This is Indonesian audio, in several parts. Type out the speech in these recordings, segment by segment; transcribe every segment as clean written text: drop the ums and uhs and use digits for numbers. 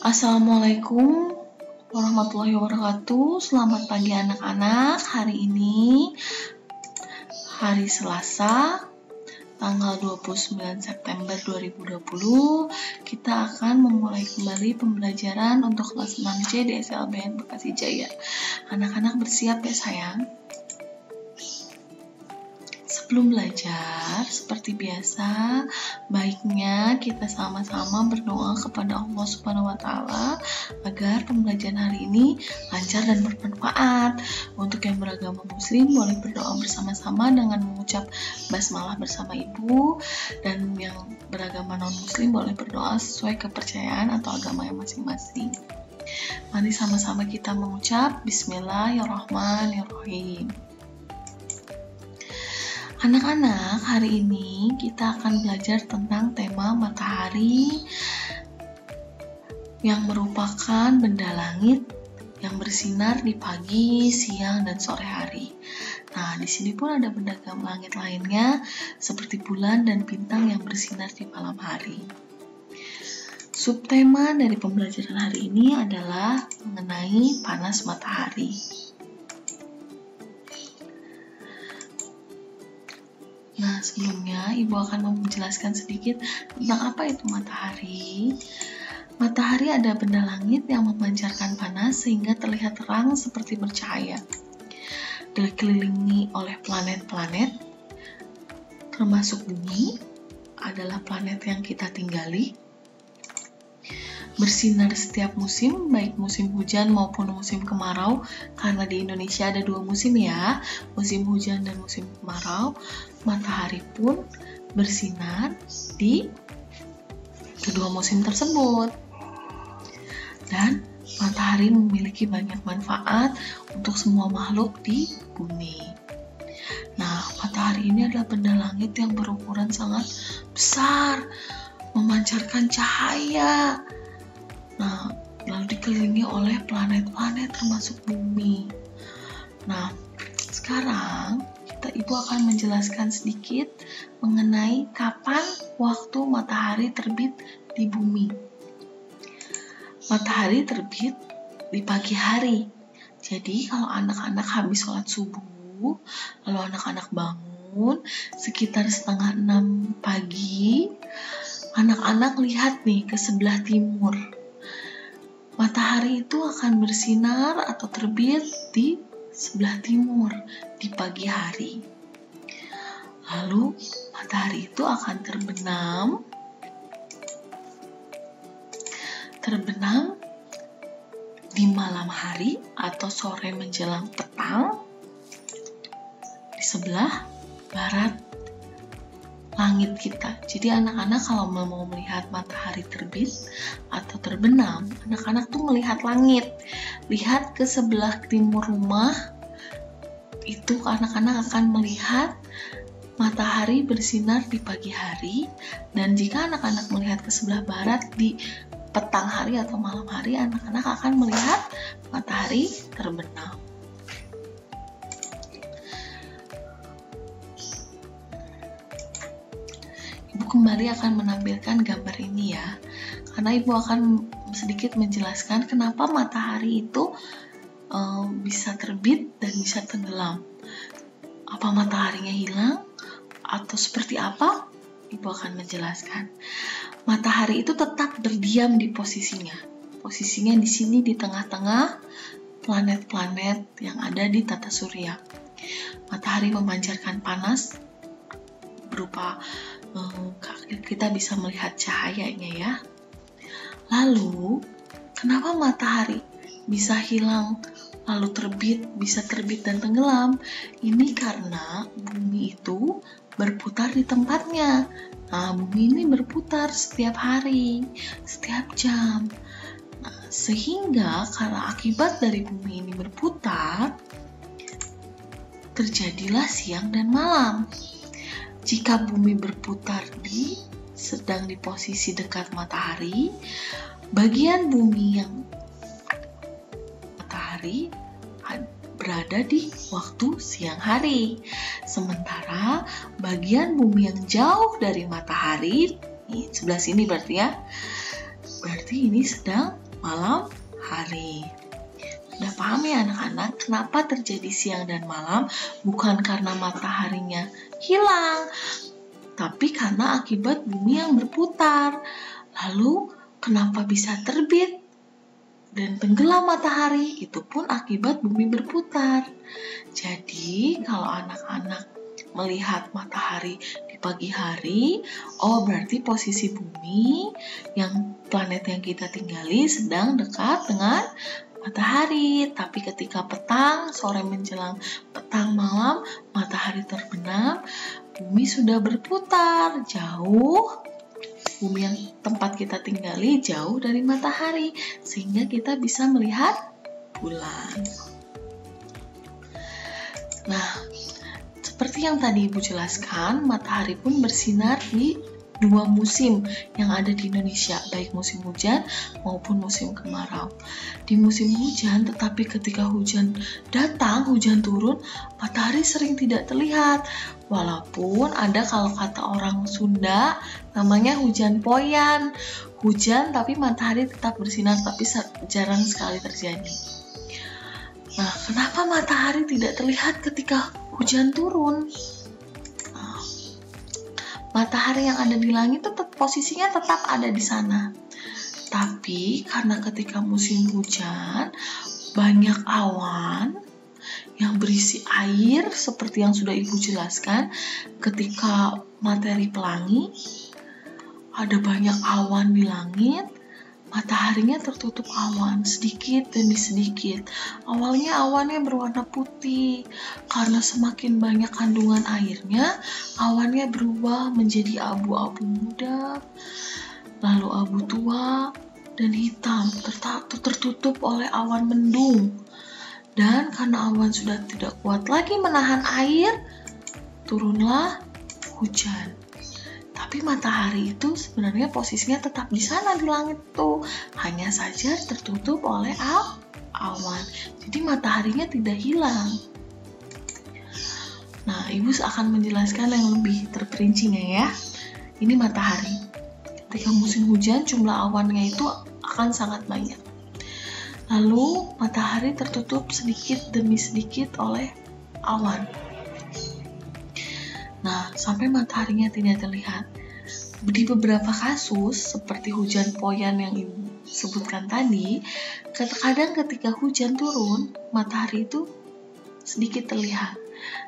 Assalamualaikum warahmatullahi wabarakatuh. Selamat pagi anak-anak. Hari ini hari Selasa tanggal 29 September 2020 kita akan memulai kembali pembelajaran untuk kelas 6C di SLBN Bekasi Jaya. Anak-anak bersiap ya sayang. Sebelum belajar, seperti biasa, baiknya kita sama-sama berdoa kepada Allah Subhanahu wa Ta'ala agar pembelajaran hari ini lancar dan bermanfaat. Untuk yang beragama Muslim, boleh berdoa bersama-sama dengan mengucap basmalah bersama ibu, dan yang beragama non-Muslim boleh berdoa sesuai kepercayaan atau agama yang masing-masing. Mari sama-sama kita mengucap Bismillahirrahmanirrahim. Anak-anak, hari ini kita akan belajar tentang tema matahari yang merupakan benda langit yang bersinar di pagi, siang, dan sore hari. Nah, di sini pun ada benda langit lainnya seperti bulan dan bintang yang bersinar di malam hari. Subtema dari pembelajaran hari ini adalah mengenai panas matahari. Nah, sebelumnya Ibu akan menjelaskan sedikit tentang apa itu matahari. Matahari adalah benda langit yang memancarkan panas sehingga terlihat terang seperti bercahaya. Dikelilingi oleh planet-planet, termasuk bumi, adalah planet yang kita tinggali. Bersinar setiap musim, baik musim hujan maupun musim kemarau, karena di Indonesia ada 2 musim ya, musim hujan dan musim kemarau. Matahari pun bersinar di kedua musim tersebut. Dan matahari memiliki banyak manfaat untuk semua makhluk di bumi. Nah, matahari ini adalah benda langit yang berukuran sangat besar, memancarkan cahaya. Nah, lalu dikelilingi oleh planet-planet termasuk bumi. Nah, sekarang Ibu akan menjelaskan sedikit mengenai kapan waktu matahari terbit di bumi. Matahari terbit di pagi hari. Jadi kalau anak-anak habis sholat subuh, lalu anak-anak bangun sekitar 5:30 pagi, anak-anak lihat nih ke sebelah timur. Matahari itu akan bersinar atau terbit di sebelah timur di pagi hari. Lalu matahari itu akan terbenam di malam hari atau sore menjelang petang di sebelah barat langit kita. Jadi anak-anak kalau mau melihat matahari terbit atau terbenam, anak-anak tuh melihat langit. Lihat ke sebelah timur rumah, itu anak-anak akan melihat matahari bersinar di pagi hari. Dan jika anak-anak melihat ke sebelah barat di petang hari atau malam hari, anak-anak akan melihat matahari terbenam. Ibu kembali akan menampilkan gambar ini ya, karena Ibu akan sedikit menjelaskan kenapa matahari itu bisa terbit dan bisa tenggelam. Apa mataharinya hilang atau seperti apa? Ibu akan menjelaskan. Matahari itu tetap berdiam di posisinya. Posisinya di sini di tengah-tengah planet-planet yang ada di tata surya. Matahari memancarkan panas berupa kita bisa melihat cahayanya ya. Lalu, kenapa matahari bisa hilang, lalu bisa terbit dan tenggelam? Ini karena bumi itu berputar di tempatnya. Nah, bumi ini berputar setiap hari, setiap jam. Nah, sehingga karena akibat dari bumi ini berputar, terjadilah siang dan malam. Jika bumi berputar sedang di posisi dekat matahari, bagian bumi yang matahari berada di waktu siang hari. Sementara bagian bumi yang jauh dari matahari, sebelah sini berarti ya, berarti ini sedang malam hari. Udah paham ya anak-anak kenapa terjadi siang dan malam? Bukan karena mataharinya hilang, tapi karena akibat bumi yang berputar. Lalu kenapa bisa terbit dan tenggelam matahari? Itu pun akibat bumi berputar. Jadi kalau anak-anak melihat matahari di pagi hari, berarti posisi bumi yang planet yang kita tinggali sedang dekat dengan matahari. Tapi ketika petang, sore menjelang petang malam, matahari terbenam, bumi sudah berputar jauh. Bumi yang tempat kita tinggali jauh dari matahari, sehingga kita bisa melihat bulan. Nah, seperti yang tadi Ibu jelaskan, matahari pun bersinar di 2 musim yang ada di Indonesia, baik musim hujan maupun musim kemarau. Di musim hujan, tetapi ketika hujan datang, hujan turun, matahari sering tidak terlihat. Walaupun ada kalau kata orang Sunda, namanya hujan poyan. Hujan tapi matahari tetap bersinar, tapi jarang sekali terjadi. Nah, kenapa matahari tidak terlihat ketika hujan turun? Matahari yang ada di langit tetap posisinya tetap ada di sana. Tapi karena ketika musim hujan banyak awan yang berisi air seperti yang sudah Ibu jelaskan, ketika matahari pelangi ada banyak awan di langit, mataharinya tertutup awan sedikit demi sedikit. Awalnya awannya berwarna putih, karena semakin banyak kandungan airnya, awannya berubah menjadi abu-abu muda, lalu abu tua dan hitam, tertutup oleh awan mendung. Dan karena awan sudah tidak kuat lagi menahan air, turunlah hujan. Tapi matahari itu sebenarnya posisinya tetap di sana di langit tuh, hanya saja tertutup oleh awan. Jadi mataharinya tidak hilang. Nah, Ibu akan menjelaskan yang lebih terperincinya ya. Ini matahari. Ketika musim hujan jumlah awannya itu akan sangat banyak. Lalu matahari tertutup sedikit demi sedikit oleh awan. Nah, sampai mataharinya tidak terlihat. Di beberapa kasus, seperti hujan poyan yang Ibu sebutkan tadi, kadang ketika hujan turun, matahari itu sedikit terlihat.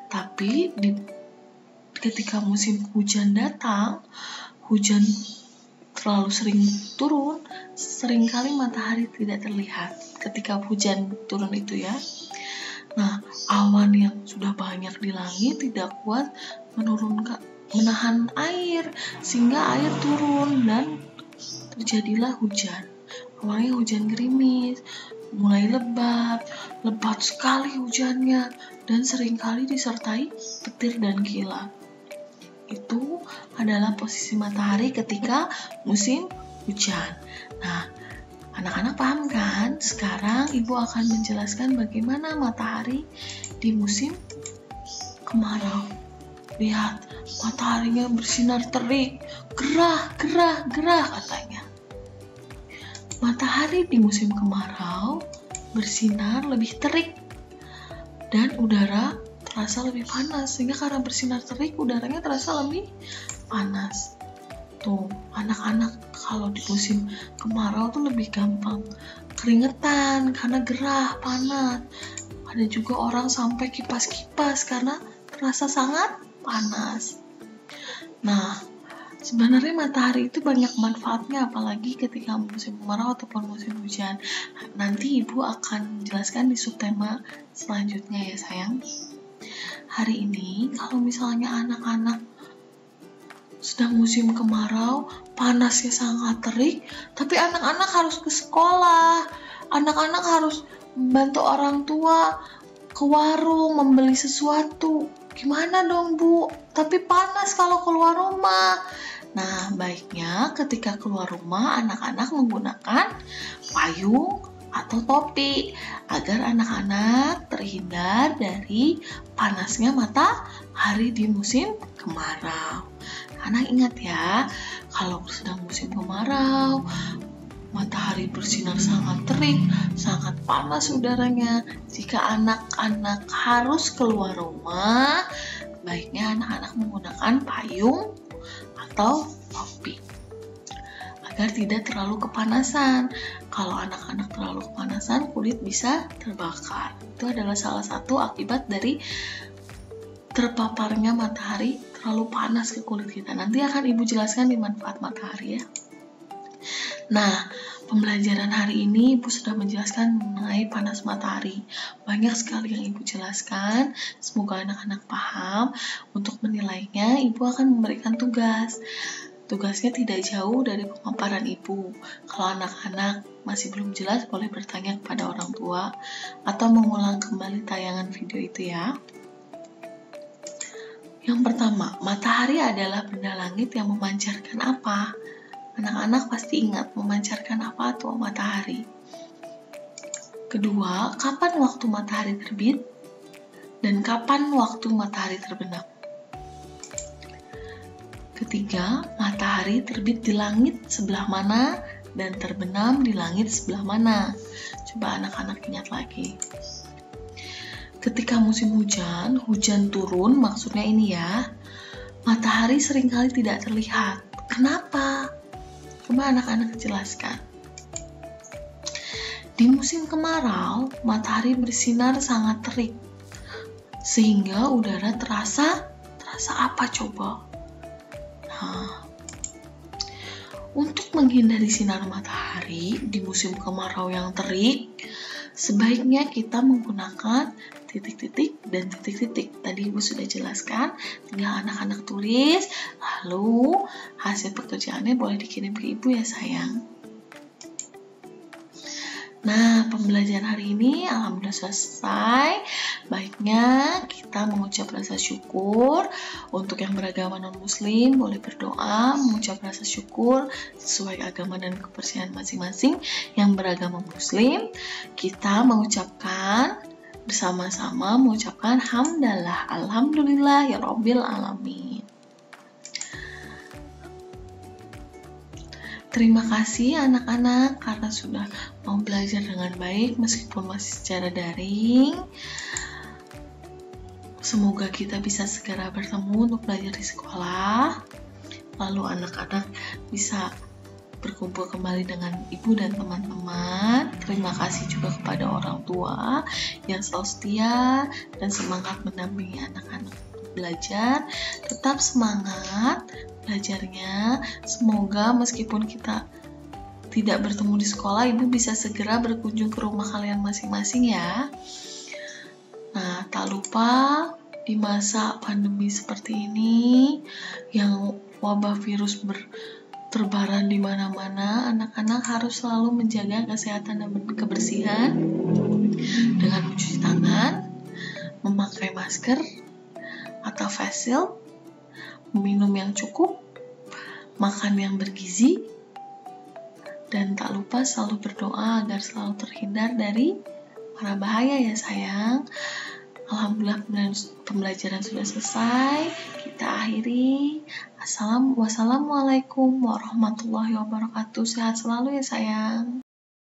Tapi ketika musim hujan datang, hujan terlalu sering turun, seringkali matahari tidak terlihat ketika hujan turun itu ya. Nah, awan yang sudah banyak di langit tidak kuat menahan air, sehingga air turun dan terjadilah hujan. Awalnya hujan gerimis, mulai lebat sekali hujannya, dan seringkali disertai petir dan kilat. Itu adalah posisi matahari ketika musim hujan. Nah, anak-anak paham kan? Sekarang Ibu akan menjelaskan bagaimana matahari di musim kemarau. Lihat, mataharinya bersinar terik, gerah katanya. Matahari di musim kemarau bersinar lebih terik dan udara terasa lebih panas, sehingga karena bersinar terik udaranya terasa lebih panas. Tuh, anak-anak kalau di musim kemarau tuh lebih gampang keringetan karena gerah, panas. Ada juga orang sampai kipas-kipas karena terasa sangat panas. Nah, sebenarnya matahari itu banyak manfaatnya, apalagi ketika musim kemarau ataupun musim hujan. Nanti Ibu akan menjelaskan di subtema selanjutnya ya sayang. Hari ini kalau misalnya anak-anak sedang musim kemarau, panasnya sangat terik, tapi anak-anak harus ke sekolah, anak-anak harus membantu orang tua ke warung membeli sesuatu. Gimana dong Bu? Tapi panas kalau keluar rumah. Nah, baiknya ketika keluar rumah anak-anak menggunakan payung atau topi agar anak-anak terhindar dari panasnya matahari di musim kemarau. Anak ingat ya, kalau sedang musim kemarau, matahari matahari bersinar sangat terik, sangat panas udaranya. Jika anak-anak harus keluar rumah, baiknya anak-anak menggunakan payung atau topi agar tidak terlalu kepanasan. Kalau anak-anak terlalu kepanasan, kulit bisa terbakar. Itu adalah salah satu akibat dari terpaparnya matahari terlalu panas ke kulit kita. Nanti akan Ibu jelaskan di manfaat matahari ya. Nah, pembelajaran hari ini Ibu sudah menjelaskan mengenai panas matahari. Banyak sekali yang Ibu jelaskan. Semoga anak-anak paham. Untuk menilainya, Ibu akan memberikan tugas. Tugasnya tidak jauh dari pemaparan Ibu. Kalau anak-anak masih belum jelas, boleh bertanya kepada orang tua atau mengulang kembali tayangan video itu ya. Yang pertama, matahari adalah benda langit yang memancarkan apa? Anak-anak pasti ingat memancarkan apa tuh matahari. Kedua, kapan waktu matahari terbit dan kapan waktu matahari terbenam? Ketiga, matahari terbit di langit sebelah mana dan terbenam di langit sebelah mana? Coba anak-anak ingat lagi. Ketika musim hujan, hujan turun, maksudnya ini ya, matahari seringkali tidak terlihat. Kenapa? Coba anak-anak jelaskan. Di musim kemarau, matahari bersinar sangat terik, sehingga udara terasa apa coba? Nah, untuk menghindari sinar matahari di musim kemarau yang terik, sebaiknya kita menggunakan titik-titik dan titik-titik. Tadi Ibu sudah jelaskan, tinggal anak-anak tulis, lalu hasil pekerjaannya boleh dikirim ke Ibu ya sayang. Nah, pembelajaran hari ini alhamdulillah selesai. Baiknya kita mengucap rasa syukur. Untuk yang beragama non-muslim boleh berdoa, mengucap rasa syukur sesuai agama dan kepercayaan masing-masing. Yang beragama muslim, kita mengucapkan bersama-sama mengucapkan hamdalah, alhamdulillah ya rabbil alamin. Terima kasih anak-anak karena sudah mau belajar dengan baik meskipun masih secara daring. Semoga kita bisa segera bertemu untuk belajar di sekolah. Lalu anak-anak bisa berkumpul kembali dengan ibu dan teman-teman. Terima kasih juga kepada orang tua yang selalu setia dan semangat mendampingi anak-anak belajar. Tetap semangat belajarnya. Semoga meskipun kita tidak bertemu di sekolah, Ibu bisa segera berkunjung ke rumah kalian masing-masing ya. Nah, tak lupa di masa pandemi seperti ini yang wabah virus terbaran di mana-mana, anak-anak harus selalu menjaga kesehatan dan kebersihan dengan mencuci tangan, memakai masker atau face shield, minum yang cukup, makan yang bergizi, dan tak lupa selalu berdoa agar selalu terhindar dari mara bahaya ya sayang. Alhamdulillah pembelajaran sudah selesai. Kita akhiri. Wassalamualaikum warahmatullahi wabarakatuh. Sehat selalu ya sayang.